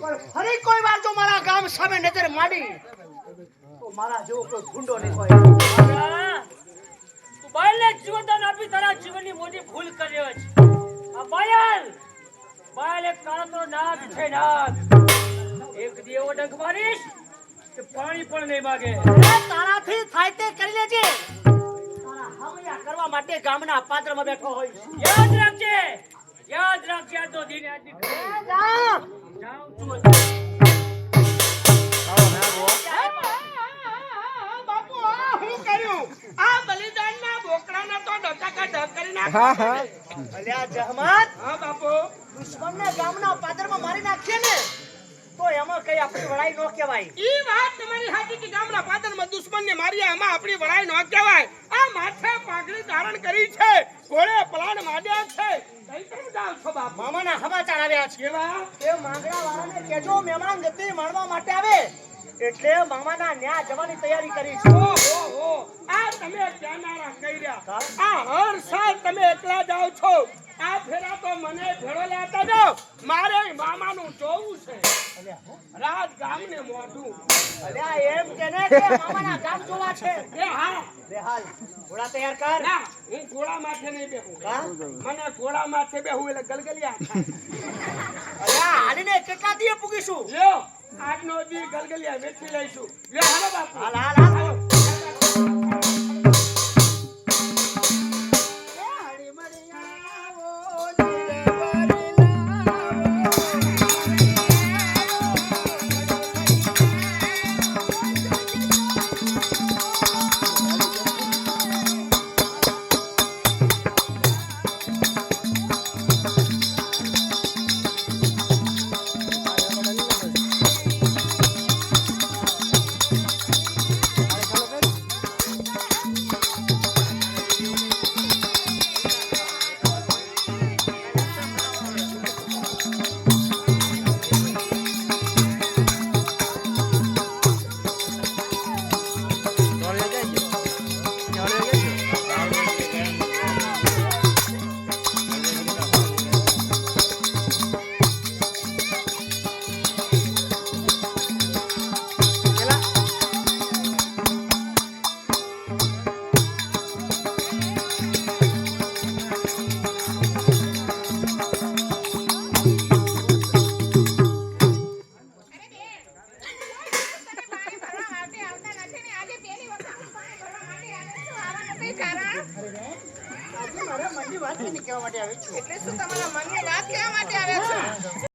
પણ ફરી કોઈ વાર જો મારા ગામ સામે નજર માંડી તો મારા જેવો કોઈ ગુંડો નહીં હોય. તું બાયલને જીવનદાન આપી તારા જીવનની મોટી ભૂલ કર્યો છે. આ બાયલ એક કાળનો નાગ છે, નાગ. એક દેવો ડંખ મારીશ કે પાણી પણ નહીં માગે. તારાથી થાય તે કરી લેજે. તારા હામયા કરવા માટે ગામના પાત્રમાં બેઠો હોય. યાદ રાખજે આજનો દિન આજની ઘડી. જાઉં છું. બાપુ હું કર્યું આ બલિદાનના બોકડાને તો ડકાકા ઢક કરી નાખ. અલ્યા જહમત, હા બાપુ દુશ્મનને ગામના પાદરમાં મારી નાખીએ ને તો એમાં કઈ આપણી વડાઈ ન કહેવાય. ઈ વાત તમારી સાચી કે ગામના પાદરમાં દુશ્મનને માર્યા એમાં આપણી વડાઈ ન કહેવાય. આ માથે પાઘડી ધારણ કરી છે, ઘોડે પલાણ માંડ્યા છે. કઈ કઈ જાવ છો બાપ? મામાના સમાચાર આવ્યા છે. કેવા? એ માંગડા વાળાને કહેજો મહેમાન ગતિ માણવા માટે આવે એટલે મામાના ન્યા જવાની તૈયારી કરી છે. ઓહો આ તમે ક્યાંનારા કહી રહ્યા? આ હર સાલ તમે એકલા જાવ છો. આ ફેરા તો મને ભેળો લેતા જાઓ. મારે મામાનું જોવું છે. રાત ગામને મોઢું. અલ્યા એમ કેને કે મામાના ગામ જોવા છે. એ હા બેહાલ ઘોડા તૈયાર કર. ના હું ઘોડા માથે નહીં બેહું. મને ઘોડા માથે બેહું એટલે ગલગલિયા થાય. અલ્યા હાલીને કેટલા દીએ પૂગીશું? લ્યો આજનો દી ગલગલિયા વેચી લઈશું. લ્યો હાલો બાપુ. હાલ હાલ હાલ. એટલે શું તમારા મનની વાત કહેવા માટે આવ્યા છો?